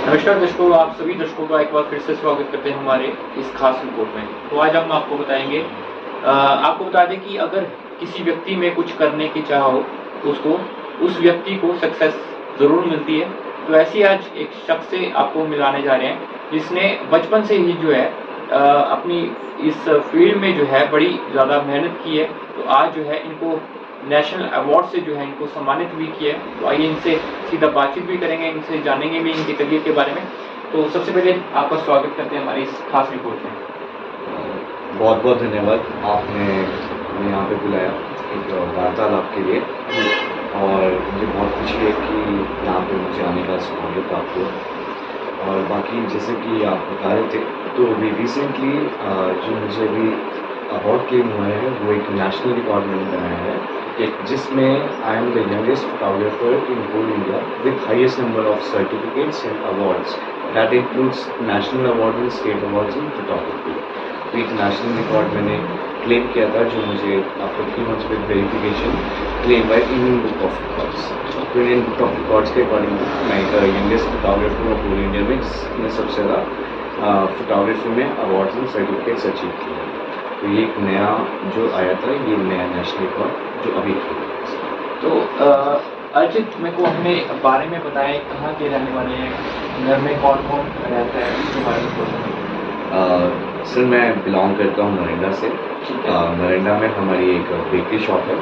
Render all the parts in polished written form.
नमस्कार दर्शकों, आप सभी दर्शकों का एक बार फिर से स्वागत करते हैं हमारे इस खास रिपोर्ट में। तो आज हम आपको बताएंगे, आपको बता दें कि अगर किसी व्यक्ति में कुछ करने की चाह हो तो उसको उस व्यक्ति को सक्सेस ज़रूर मिलती है। तो ऐसे ही आज एक शख्स से आपको मिलाने जा रहे हैं जिसने बचपन से ही जो है अपनी इस फील्ड में जो है बड़ी ज़्यादा मेहनत की है। तो आज जो है इनको नेशनल अवार्ड से जो है इनको सम्मानित भी किया है। तो आइए इनसे सीधा बातचीत भी करेंगे, इनसे जानेंगे भी इनके करियर के बारे में। तो सबसे पहले आपका स्वागत करते हैं हमारी इस खास रिपोर्ट में। बहुत बहुत धन्यवाद, आपने हमें यहाँ पे बुलाया एक वार्तालाप के लिए। और मुझे बहुत खुशी है कि यहाँ पे मुझे आने का सौभाग्य प्राप्त हुआ। और बाकी जैसे कि आप बता रहे थे, तो अभी रिसेंटली जो मुझे अभी अवार्ड क्लेम हुआ है वो एक नेशनल रिकॉर्ड मैंने बनाया है, जिसमें I am the youngest photographer in whole India with highest number of certificates and awards. That includes national award and state awards in photography. तो एक नेशनल रिकॉर्ड मैंने क्लेम किया था, जो मुझे after 3 months with verification claim by Indian book of records. तो Indian book of records के according मैं एक youngest photographer of whole India में, जिसने सबसे ज़्यादा फोटोग्राफी में अवार्ड्स एंड सर्टिफिकेट्स अचीव किए। तो ये एक नया जो आया था, ये नया नेशनल रिकॉर्ड जो अभी तो अर्जित, मेरे को अपने बारे में बताएं, कहाँ के रहने वाले हैं, घर में कौन कौन रहता है, इसके बारे में थोड़ा। सर मैं बिलोंग करता हूँ मरिंडा से। मरिंडा में हमारी एक बेकरी शॉप है।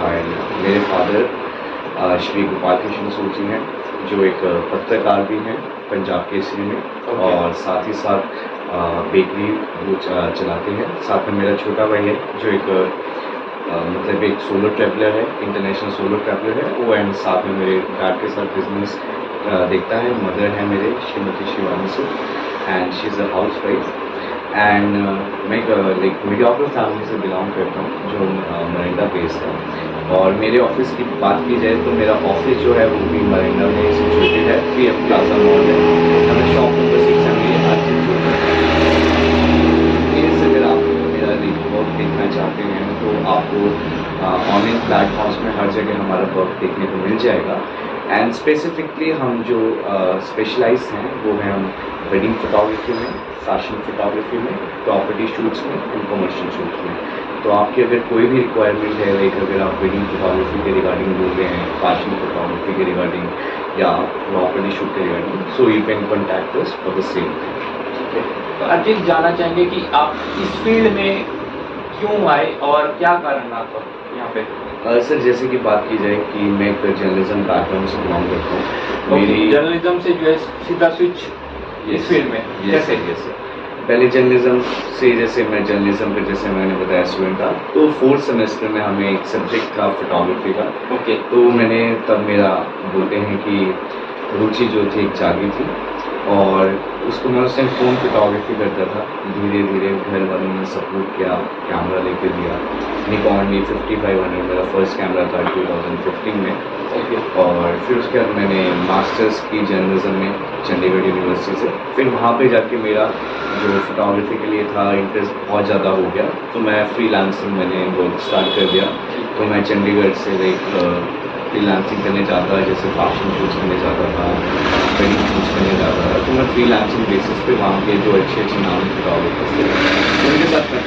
और मेरे फादर श्री गोपाल कृष्ण सूद जी हैं, जो एक पत्रकार भी हैं पंजाब केसरी में। और साथ ही साथ बेकरी वो चलाते हैं। साथ में मेरा छोटा भाई है, जो एक मतलब एक सोलो ट्रैवलर है, इंटरनेशनल सोलो ट्रैवलर है वो। एंड साथ में मेरे डैड के साथ बिजनेस देखता है। मदर है मेरे Shrimati Shivani Sood, and she is a housewife. And मैं लाइक मीडियोकर फैमिली से बिलोंग करता हूँ, जो मरिंडा बेस्ड है। और मेरे ऑफिस की बात की जाए तो मेरा ऑफिस जो है वो भी मरिंडा में सिचुएटेड है, 3F प्लाजा मॉल है। हमें शॉप नंबर 6 है मेरी आज से। अगर आप मेरा वर्क देखना चाहते हैं तो आपको ऑनलाइन प्लेटफॉर्म्स में हर जगह हमारा वर्क देखने को मिल जाएगा। एंड स्पेसिफिकली हम जो स्पेशलाइज हैं वो हैं हम वेडिंग फोटोग्राफी में, फैशन फोटोग्राफी में, प्रॉपर्टी शूट्स में एंड कमर्शियल शूट्स में। तो आपकी अगर कोई भी रिक्वायरमेंट है, लाइक अगर आप वेडिंग फोटोग्राफी के रिगार्डिंग बोल रहे हैं, फैशन फोटोग्राफी के रिगार्डिंग या प्रॉपर्टी शूट के regarding, so you can contact us for the same. तो अर्जित, जानना चाहेंगे कि आप इस फील्ड में क्यों आए और क्या कारण आपका यहाँ पे? सर जैसे कि बात की जाए कि मैं एक जर्नलिज्म बैकग्राउंड से बिलोंग करता हूँ। मेरी जर्नलिज्म से जो है सीधा स्विच इस फील्ड में जैसे पहले जर्नलिज्म से, जैसे मैं जर्नलिज्म पे जैसे मैंने बताया स्टूडेंट था, तो 4th सेमेस्टर में हमें एक सब्जेक्ट था फोटोग्राफी का। तो मैंने तब मेरा बोलते हैं कि रुचि जो थी एक जागी थी, और उसको मैं उस टाइम फ़ोन फोटोग्राफी करता था। धीरे धीरे घर वालों ने सपोर्ट किया, कैमरा लेके दिया। निकॉन D5500 मेरा फर्स्ट कैमरा था 2015 में। और फिर उसके बाद मैंने मास्टर्स की जर्नलिज्म में चंडीगढ़ यूनिवर्सिटी से। फिर वहाँ पे जाके मेरा जो फोटोग्राफी के लिए था इंटरेस्ट बहुत ज़्यादा हो गया, तो मैं फ्रीलांसिंग मैंने वर्क स्टार्ट कर दिया। तो मैं चंडीगढ़ से लाइक फ्रीलांसिंग करने जाता था, जैसे फैशन शूट्स करने जाता था, वेडिंग शूट्स करने जाता था। तो मैं फ्रीलांसिंग बेसिस पे वहाँ के जो अच्छे अच्छे नाम फोटोग्राफर्स थे उनके साथ मैं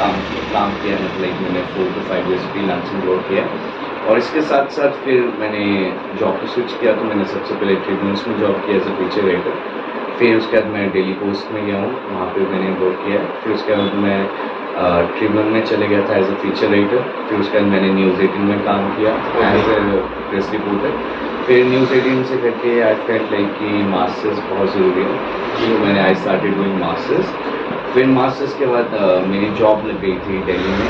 काम किया। मतलब मैंने 4 to 5 years फ्रीलांसिंग वर्क किया। और इसके साथ साथ फिर मैंने जॉब को स्विच किया। तो मैंने सबसे पहले ट्रिब्यून्स में जॉब किया एज अ फीचर राइटर। फिर उसके बाद मैं डेली पोस्ट में गया हूँ, वहाँ पे मैंने वर्क किया। फिर उसके बाद मैं ट्रिब्यून में चले गया था एज अ फीचर राइटर। फिर उसके बाद मैंने न्यूज़ 18 में काम किया एज ए प्रेस रिपोर्टर। फिर न्यूज़ 18 से करके आई फेल्ट लाइक कि मास्टर्स बहुत ज़रूरी है, तो मैंने आई स्टार्टेड डूइंग मास्टर्स। फिर मास्टर्स के बाद मेरी जॉब लग गई थी दिल्ली में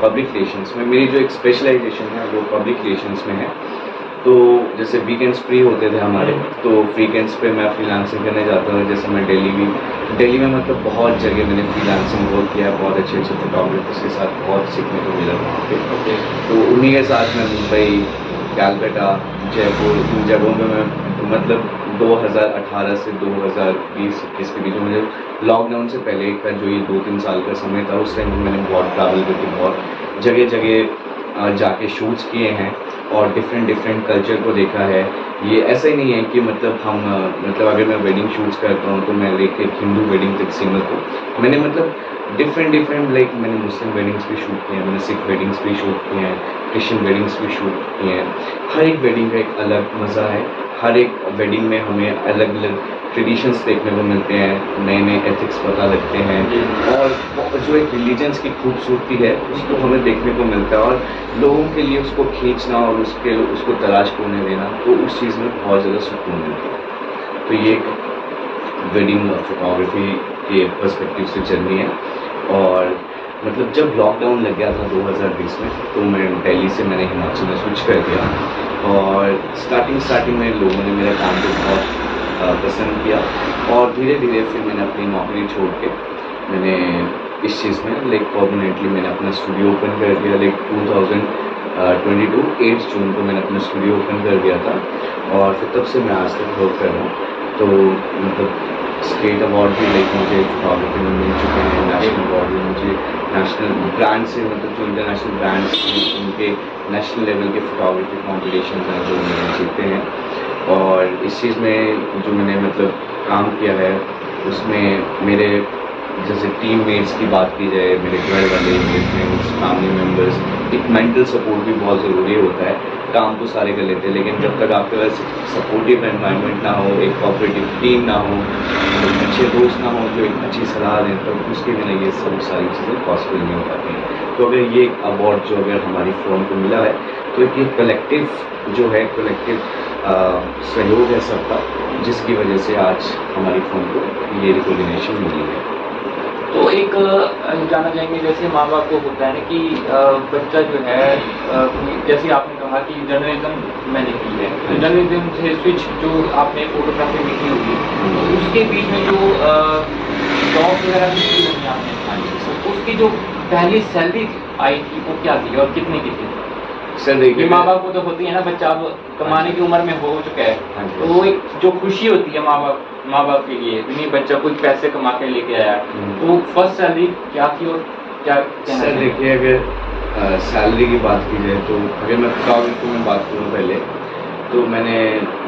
पब्लिक रिलेशंस में। मेरी जो एक स्पेशलाइजेशन है वो पब्लिक रिलेशंस में है। तो जैसे वीकेंड्स फ्री होते थे हमारे, तो वीकेंड्स पे मैं फ्रीलांसिंग करने जाता था। जैसे मैं दिल्ली में मतलब बहुत जगह मैंने फ्रीलांसिंग वर्क किया, बहुत अच्छे अच्छे फोटोग्राफर्स के साथ बहुत सीखने को मिला वहाँ पे। तो उन्हीं के साथ मैं मुंबई, कैलकाटा, जयपुर, इन जगहों पे मैं मतलब 2018 से 2020-21 के बीच में, मुझे लॉकडाउन से पहले का जो ये 2-3 साल का समय था, उस टाइम मैंने बहुत ट्रैवल करके बहुत जगह जाके शूट्स किए हैं और डिफरेंट कल्चर को देखा है। ये ऐसा ही नहीं है कि मतलब हम मतलब अगर मैं वेडिंग शूट्स करता हूँ तो मैं लेके हिंदू वेडिंग तक सीमित हूँ। मैंने मतलब डिफरेंट लाइक मैंने मुस्लिम वेडिंग्स भी शूट किए हैं, मैंने सिख वेडिंग्स भी शूट किए हैं, क्रिश्चियन वेडिंग्स भी शूट किए हैं। हर एक वेडिंग का एक अलग मज़ा है, हर एक वेडिंग में हमें अलग अलग ट्रेडिशंस देखने को मिलते हैं, नए नए एथिक्स पता लगते हैं और जो एक रिलीजन्स की खूबसूरती है उसको हमें देखने को मिलता है और लोगों के लिए उसको खींचना और उसको तलाश करने देना, तो उस चीज़ में बहुत ज़्यादा सुकून मिलता है। तो ये एक वेडिंग फोटोग्राफी के पर्सपेक्टिव से जर्नी है। और मतलब जब लॉकडाउन लग गया था 2020 में, तो मैं दिल्ली से मैंने हिमाचल में स्विच कर दिया और स्टार्टिंग में लोगों ने मेरा काम को बहुत पसंद किया और धीरे धीरे फिर मैंने अपनी नौकरी छोड़ के मैंने इस चीज़ में लाइक परमानेंटली मैंने अपना स्टूडियो ओपन कर दिया। लाइक 2022 8 जून को मैंने अपना स्टूडियो ओपन कर दिया था और फिर तब से मैं आज तक वर्क कर रहा हूँ। तो मतलब स्टेट अवार्ड भी लाइक मुझे फोटोग्राफी में मिल चुके हैं, नेशनल अवार्ड भी मुझे नेशनल ब्रांड से मतलब जो इंटरनेशनल ब्रांड्स उनके नेशनल लेवल के फोटोग्राफी कॉम्पिटिशन हैं जो मैंने जीते हैं। और इस चीज़ में जो मैंने मतलब काम किया है उसमें मेरे जैसे टीममेट्स की बात की जाए, मेरे घर वाले, मेरे फ्रेंड्स, फैमिली मेम्बर्स, एक मेंटल सपोर्ट भी बहुत ज़रूरी होता है। काम तो सारे कर लेते हैं लेकिन जब तक आपके पास सपोर्टिव एनवायरनमेंट ना हो, एक कोऑपरेटिव टीम ना हो, अच्छे दोस्त ना हो जो एक अच्छी सलाह दें, तो उसके बिना ये सब सारी चीज़ें पॉसिबल नहीं हो पाती हैं। तो अगर ये अवार्ड जो अगर हमारी फर्म को मिला है तो ये कलेक्टिव जो है, कलेक्टिव सहयोग है सबका, जिसकी वजह से आज हमारी फर्म को ये रिकॉग्निशन मिली है। तो एक जानना चाहेंगे जैसे माँ बाप को होता है ना कि बच्चा जो है जैसे आपने कहा कि जर्नलिज्म मैंने की है, तो जर्नलिज्म से स्विच जो आपने फोटोग्राफी में की होगी तो उसके बीच में जो जॉब वगैरह भी की होगी आपने, तो उसकी जो पहली सैलरी आई थी वो क्या थी और कितने की थी? सर देखिए, माँ बाप को तो होती है ना, बच्चा अब कमाने की उम्र में हो चुका है, तो वो एक जो खुशी होती है माँ बाप के लिए, नहीं बच्चा कुछ पैसे कमा के लेके आया, तो फर्स्ट सैलरी क्या थी और क्या कहना? सर देखिए, अगर सैलरी की बात की जाए तो अगर मैं फोटोग्राफी में बात करूँ पहले, तो मैंने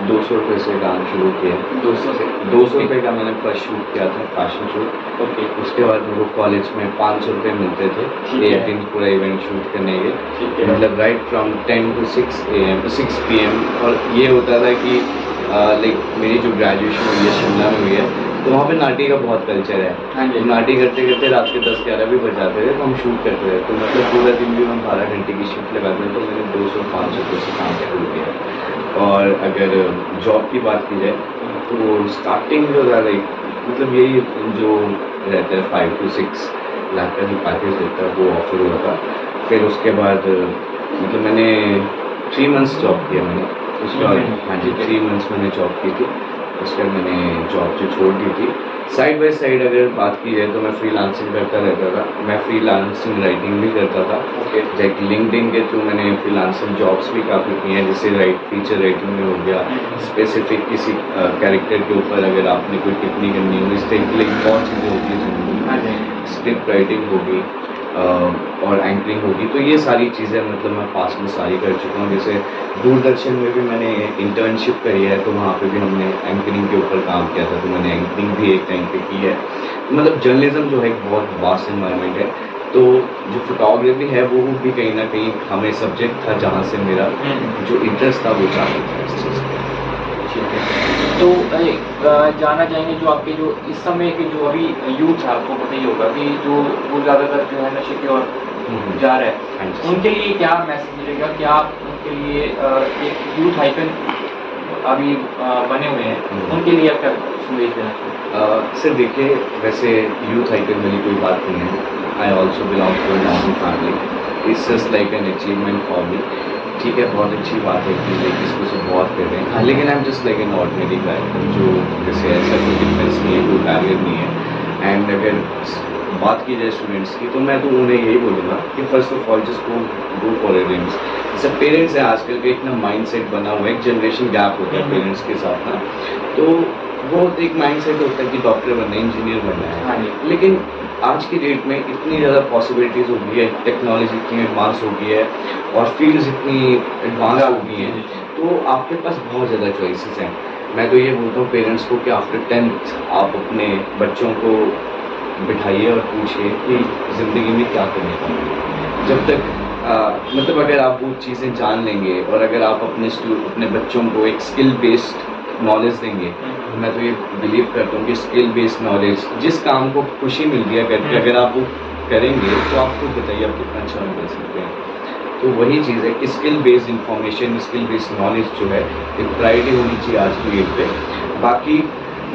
200 रुपये से काम शुरू किया। 200 रुपये का मैंने फर्स्ट शूट किया था, फैशन शूट। ओके। उसके बाद मेरे को कॉलेज में 500 रुपये मिलते थे एक दिन पूरा इवेंट शूट करने के, मतलब राइट फ्रॉम 10 to 6 PM। और ये होता था कि लाइक मेरी जो ग्रेजुएशन हुई है शिमला में हुई है, तो वहाँ पे नाटी का बहुत कल्चर है। हाँ जी। नाटी करते करते रात के 10-11 भी बज जाते थे, तो हम शूट करते थे, तो मतलब पूरा दिन भी हम 12 घंटे की शिफ्ट लगाते थे। तो मैंने 200-500 रुपये से काम शुरू किया। और अगर जॉब की बात की जाए तो स्टार्टिंग जो था लाइक मतलब यही जो रहता है 5 to 6 लाख का जो पैकेज देता है वो ऑफर हुआ था। फिर उसके बाद मतलब मैंने 3 मंथ्स जॉब किया मैंने। उसके बाद हाँ जी 3 मंथ्स मैंने जॉब की थी। उसके बाद मैंने जॉब जो छोड़ दी थी, साइड बाय साइड अगर बात की जाए तो मैं फ्रीलांसिंग करता रहता था। मैं फ्रीलांसिंग राइटिंग भी करता था। लाइक लिंक्डइन के थ्रू मैंने फ्रीलांसिंग जॉब्स भी काफ़ी की हैं, जैसे फीचर राइटिंग में हो गया, स्पेसिफिक किसी कैरेक्टर के ऊपर अगर आपने कोई टिप्पणी करनी हो, इस टाइप की लाइक बहुत चीज़ें होती हैं, स्क्रिप्ट राइटिंग होगी और एंकरिंग होगी। तो ये सारी चीज़ें मतलब मैं पास में सारी कर चुका हूँ। जैसे दूरदर्शन में भी मैंने इंटर्नशिप करी है, तो वहाँ पे भी हमने एंकरिंग के ऊपर काम किया था, तो मैंने एंकरिंग भी एक टाइम पे की है। मतलब जर्नलिज्म जो है एक बहुत वास्ट एनवायरनमेंट है, तो जो फोटोग्राफी है वो भी कहीं ना कहीं हमें सब्जेक्ट था जहाँ से मेरा जो इंटरेस्ट था वो चालू था इस चीज़ में। तो जानना चाहेंगे जो आपके जो इस समय के जो अभी यूथ है, आपको पता ही होगा कि जो वो ज़्यादातर जो है नशे की ओर जा रहा है, उनके लिए क्या मैसेज मिलेगा? क्या उनके लिए एक यूथ आइकन अभी बने हुए हैं, उनके लिए क्या संदेश देना चाहिए? सर देखिए, वैसे यूथ आइकन वाली कोई बात नहीं है। I also belong to a normal family. It's just like an achievement for me. ठीक है, बहुत अच्छी बात है कि लाइक इसको सब बहुत कर रहे हैं, लेकिन I am just like an ordinary guy, जो जैसे ऐसा कोई डिफरेंस नहीं है, कोई बैरियर नहीं है। एंड अगर बात की जाए स्टूडेंट्स की, तो मैं तो उन्हें यही बोलूँगा कि first of all just go for your dreams. जैसे पेरेंट्स हैं आजकल का एक ना माइंड सेट बना हुआ है, एक जनरेशन गैप होता है पेरेंट्स के साथ ना, तो वो एक माइंडसेट होता है कि डॉक्टर बनना है, इंजीनियर बनना है। हाँ जी। लेकिन आज की डेट में इतनी ज़्यादा पॉसिबिलिटीज़ हो गई है, टेक्नोलॉजी इतनी एडवांस हो गई है और फील्ड्स इतनी एडवांस हो गई हैं, तो आपके पास बहुत ज़्यादा चॉइसेस हैं। मैं तो ये बोलता हूँ पेरेंट्स को कि आफ्टर 10th आप अपने बच्चों को बिठाइए और पूछिए कि ज़िंदगी में क्या करने का है। जब तक मतलब अगर आप वो चीज़ें जान लेंगे और अगर आप अपने बच्चों को एक स्किल बेस्ड नॉलेज देंगे, मैं तो ये बिलीव करता हूँ कि स्किल बेस्ड नॉलेज, जिस काम को खुशी मिलती है करके अगर आप वो करेंगे तो आप खुद बताइए आप कितना अच्छा कर सकते हैं। तो वही चीज़ है कि skill based information, skill based knowledge जो है एक प्रायोरिटी होनी चाहिए आज की डेट पे। बाकी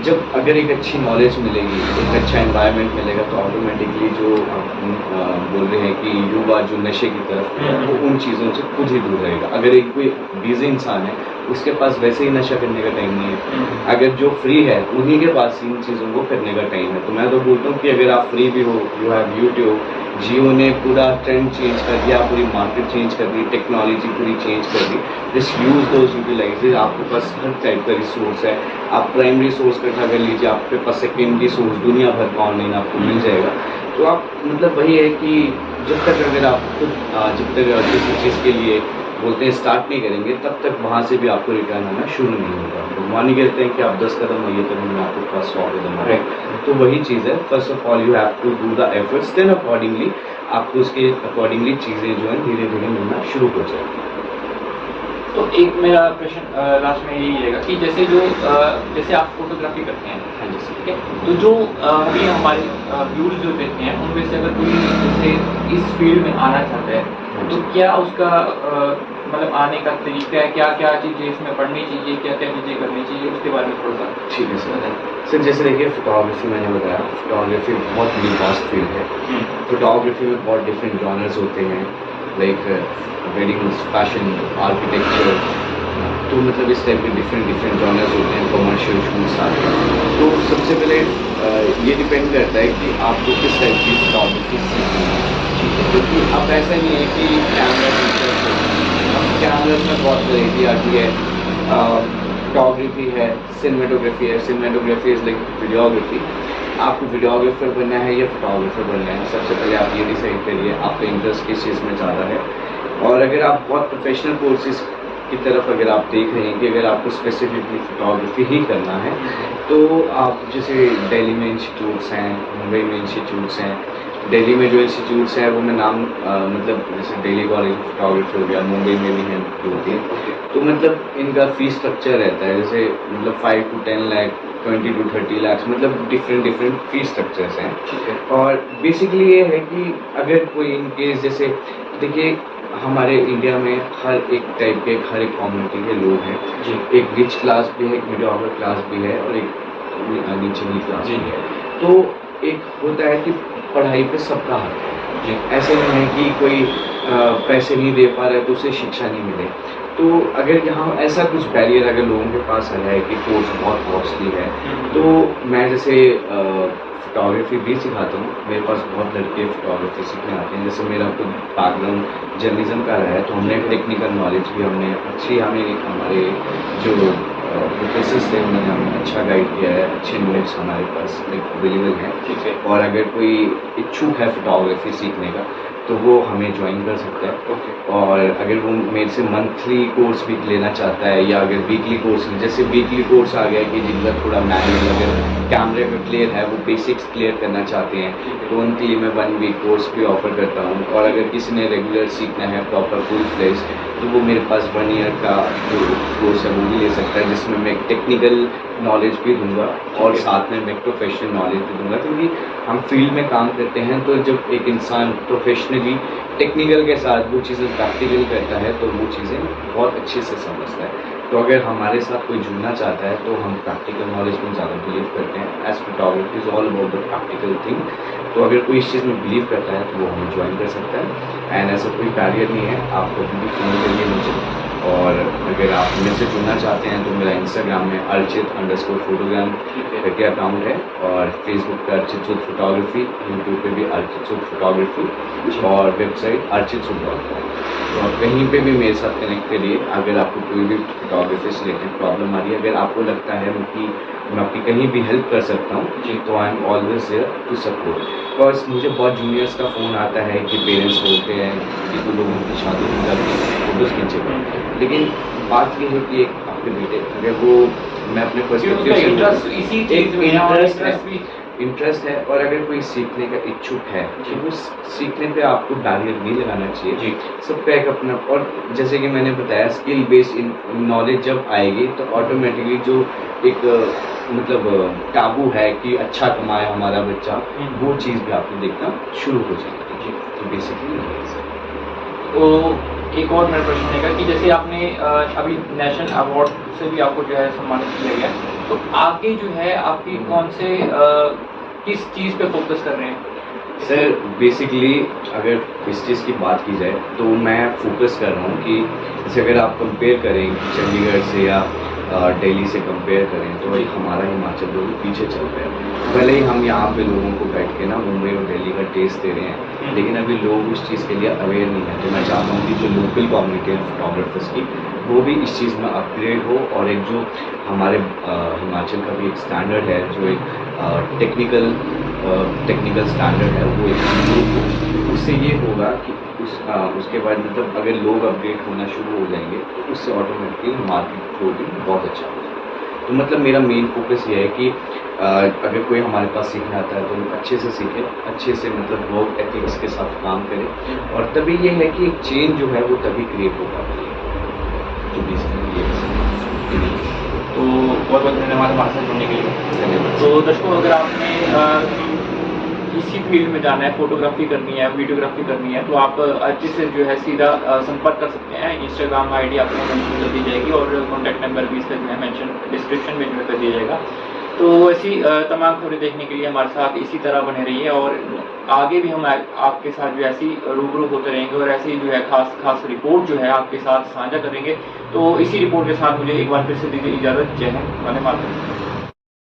जब अगर एक अच्छी नॉलेज मिलेगी, एक अच्छा एनवायरनमेंट मिलेगा, तो ऑटोमेटिकली जो बोल रहे हैं कि युवा जो नशे की तरफ है वो उन चीज़ों से खुद ही दूर रहेगा। अगर एक कोई बिजी इंसान है उसके पास वैसे ही नशा करने का टाइम नहीं है, अगर जो फ्री है उन्हीं के पास इन चीज़ों को करने का टाइम है। तो मैं तो बोलता हूँ कि अगर आप फ्री भी हो, यू हैव यूट्यूब, जियो ने पूरा ट्रेंड चेंज कर दिया, पूरी मार्केट चेंज कर दी, टेक्नोलॉजी पूरी चेंज कर दी। Just use those utilises. आपके पास हर टाइप का रिसोर्स है, आप प्राइमरी सोर्स इकट्ठा कर लीजिए, आपके पास सेकेंडरी सोर्स दुनिया भर का ऑनलाइन आपको मिल जाएगा। तो आप मतलब वही है कि जब तक अगर आप खुद जब तक किसी चीज़ के लिए बोलते हैं स्टार्ट नहीं करेंगे, तब तक वहाँ से भी आपको रिटर्न आना शुरू नहीं होगा। भगवान ही कहते हैं कि आप 10 कदम आइए तो मैं आपके पास 100 कदम आए। तो वही चीज़ है, first of all you have to do the efforts, then accordingly आपको उसके अकॉर्डिंगली चीज़ें जो है धीरे धीरे मिलना शुरू हो जाएगी। तो एक मेरा प्रश्न लास्ट में यही रहेगा कि जैसे आप फोटोग्राफी करते हैं, हाँ जी सर। ठीक है, तो जो अभी हमारे व्यूअर्स जो देखते हैं उनमें से अगर कोई जैसे इस फील्ड में आना चाहता है तो क्या उसका मतलब आने का तरीका है, क्या क्या चीज़ें इसमें पढ़नी चाहिए, क्या क्या चीज़ें करनी चाहिए, उसके बारे में थोड़ा सा। ठीक है सर। सर जैसे देखिए फोटोग्राफी मैंने बताया, फोटोग्राफी बहुत बड़ी वास्ट फील्ड है। फोटोग्राफी में बहुत डिफरेंट जॉनर्स होते हैं, लाइक वेडिंग्स, फैशन, आर्किटेक्चर, तो मतलब इस टाइप के डिफरेंट जॉनर्स होते हैं, कमर्शियल शूट्स आते हैं। तो सबसे पहले ये डिपेंड करता है कि आपको किस टाइप की फोटोग्राफी सीखनी है। क्योंकि अब ऐसा नहीं है कि कैमरा में बहुत वैरायटी आती है, फोटोग्राफी है, सिनेमेटोग्राफी है। Cinematography is like videography. आपको वीडियोग्राफर बनना है या फोटोग्राफर बनना है, सबसे पहले आप ये डिसाइड करिए आपका इंटरेस्ट किस चीज़ में ज़्यादा है। और अगर आप बहुत प्रोफेशनल कोर्सेज की तरफ अगर आप देख रहे हैं कि अगर आपको स्पेसिफिकली फोटोग्राफी ही करना है, तो आप जैसे दिल्ली में इंस्टीट्यूट्स हैं, मुंबई में इंस्टीट्यूट्स हैं। दिल्ली में जो इंस्टीट्यूट्स हैं वो मैं नाम मतलब जैसे दिल्ली कॉलेज ऑफ फोटोग्राफी हो गया, मुंबई में भी हैं 2-3। तो मतलब इनका फीस स्ट्रक्चर रहता है जैसे मतलब 5 to 10 लाख, 20 to 30 लाख, मतलब डिफरेंट फीस स्ट्रक्चर्स हैं। और बेसिकली ये है कि अगर कोई इन केस जैसे देखिए हमारे इंडिया में हर एक टाइप के, हर एक कम्युनिटी के लोग हैं। एक रिच क्लास भी है, एक मिडिल अपवर क्लास भी है और एक नीचे क्लास भी है। तो एक होता है कि पढ़ाई पे सबका हक है। ऐसे नहीं है कि कोई पैसे नहीं दे पा रहा है तो उसे शिक्षा नहीं मिले। तो अगर यहाँ ऐसा कुछ बैरियर अगर लोगों के पास आया है कि कोर्स बहुत कॉस्टली है, तो मैं जैसे फोटोग्राफी भी सिखाता हूँ। मेरे पास बहुत लड़के फोटोग्राफी सीखने आते हैं। जैसे मेरा खुद बैकग्राउंड जर्नलिज्म का रहा है, तो हमने टेक्निकल नॉलेज भी हमने अच्छी, हमें हमारे जो प्रोफेसर्स थे उन्होंने हमें अच्छा गाइड किया है, अच्छे नोट्स हमारे पास अवेलेबल हैं। ठीक है। और अगर कोई इच्छुक है फोटोग्राफी सीखने का तो वो हमें ज्वाइन कर सकता है। और अगर वो मेरे से मंथली कोर्स भी लेना चाहता है या अगर वीकली कोर्स, जैसे वीकली कोर्स आ गया कि जिनका थोड़ा मैनुअल अगर कैमरे का क्लियर है, वो बेसिक्स क्लियर करना चाहते हैं, तो उनके लिए मैं 1 वीक कोर्स भी ऑफर करता हूँ। और अगर किसी ने रेगुलर सीखना है प्रॉपर फुल फ्लेज, तो वो मेरे पास 1 ईयर का जो कोर्स है वो भी ले सकता है, जिसमें मैं टेक्निकल नॉलेज भी दूंगा और साथ में मैं प्रोफेशनल नॉलेज भी दूंगा। क्योंकि हम फील्ड में काम करते हैं, तो जब एक इंसान प्रोफेशनली टेक्निकल के साथ वो चीज़ें प्रैक्टिकल करता है तो वो चीज़ें बहुत अच्छे से समझता है। तो अगर हमारे साथ कोई जुड़ना चाहता है तो हम प्रैक्टिकल नॉलेज में ज़्यादा बिलीव करते हैं। As photography is all about the practical thing. तो अगर कोई इस चीज़ में बिलीव करता है तो वो हमें ज्वाइन कर सकता है। एंड ऐसा कोई बैरियर नहीं है, आप कभी भी फ़ोन करिए मुझे। और अगर आप मेरे से जुड़ना चाहते हैं तो मेरा इंस्टाग्राम में अर्चित_फोटोग्राम करके अकाउंट है, और फेसबुक पे अर्चित सूद फोटोग्राफी, यूट्यूब पे भी अर्चित सूद फोटोग्राफी, और वेबसाइट अर्चित सूद.com। तो आप कहीं पे भी मेरे साथ कनेक्ट करिए। अगर आपको कोई भी फोटोग्राफी से रिलेटेड प्रॉब्लम आ रही है, अगर आपको लगता है कि मैं आपकी कहीं भी हेल्प कर सकता हूँ जी। तो I am always there to support. Because मुझे बहुत जूनियर्स का फ़ोन आता है कि पेरेंट्स बोलते हैं कि तुम लोगों की शादी हो जाती है, फोटोज़ खींचेगा, लेकिन बात ये है कि एक आपके बेटे अगर वो मैं अपने पर्सपेक्टिव से इंटरेस्ट इसी चीज में है और इंटरेस्ट भी इंटरेस्ट है, और अगर कोई सीखने का इच्छुक है तो वो सीखने पे आपको बैरियर नहीं लगाना चाहिए जी। सब पे एक अपना, और जैसे कि मैंने बताया स्किल बेस्ड नॉलेज जब आएगी तो ऑटोमेटिकली जो एक मतलब टाबू है कि अच्छा कमाए हमारा बच्चा, वो चीज़ भी आपको देखना शुरू हो जाएगी। तो बेसिकली तो एक और मेरा प्रश्न रहेगा कि जैसे आपने अभी नेशनल अवार्ड से भी आपको जो है सम्मानित किया गया, तो आगे जो है आपकी कौन से किस चीज़ पे फोकस कर रहे हैं? सर बेसिकली अगर इस चीज़ की बात की जाए तो मैं फोकस कर रहा हूँ कि जैसे अगर आप कंपेयर करें चंडीगढ़ से या दिल्ली से कंपेयर करें तो एक हमारा हिमाचल लोग पीछे चल रहे हैं। भले ही हम यहाँ पे लोगों को बैठ के ना मुंबई और दिल्ली का टेस्ट दे रहे हैं, लेकिन अभी लोग उस चीज़ के लिए अवेयर नहीं है। तो मैं चाहता हूँ कि जो लोकल कम्युनिटी है फोटोग्राफर्स की, वो भी इस चीज़ में अपग्रेड हो, और एक जो हमारे हिमाचल का भी एक स्टैंडर्ड है, जो एक टेक्निकल स्टैंडर्ड है, वो एक इम्प्रूव हो। उससे ये होगा कि उसके बाद मतलब अगर लोग अपडेट होना शुरू हो जाएंगे तो उससे ऑटोमेटिकली मार्केट ग्रोथ भी बहुत अच्छा हो जाएगा। तो मतलब मेरा मेन फोकस ये है कि अगर कोई हमारे पास सीखना आता है तो वो अच्छे से सीखे, अच्छे से मतलब वर्क एथिक्स के साथ काम करे, और तभी ये है कि एक चेंज जो है वो तभी क्रिएट हो पाती है। तो बेसिकली ये तो बहुत बहुत धन्यवाद हमारे साथ जुड़ने के लिए। धन्यवाद। तो दर्शकों, अगर आपने इसी फील्ड में जाना है, फोटोग्राफी करनी है, वीडियोग्राफी करनी है, तो आप अच्छे से जो है सीधा संपर्क कर सकते हैं। इंस्टाग्राम आईडी आपको मेंशन कर दी जाएगी और कॉन्टैक्ट नंबर भी इसका जो है मेंशन डिस्क्रिप्शन में जो है कर दिया जाएगा। तो ऐसी तमाम खबरें देखने के लिए हमारे साथ इसी तरह बने रहिए, और आगे भी हम आपके साथ जो ऐसी रूबरू होते रहेंगे और ऐसी जो है खास रिपोर्ट जो है आपके साथ साझा करेंगे। तो इसी रिपोर्ट के साथ मुझे एक बार फिर से दीजिए इजाज़त। जय हिंद, वंदे मातरम।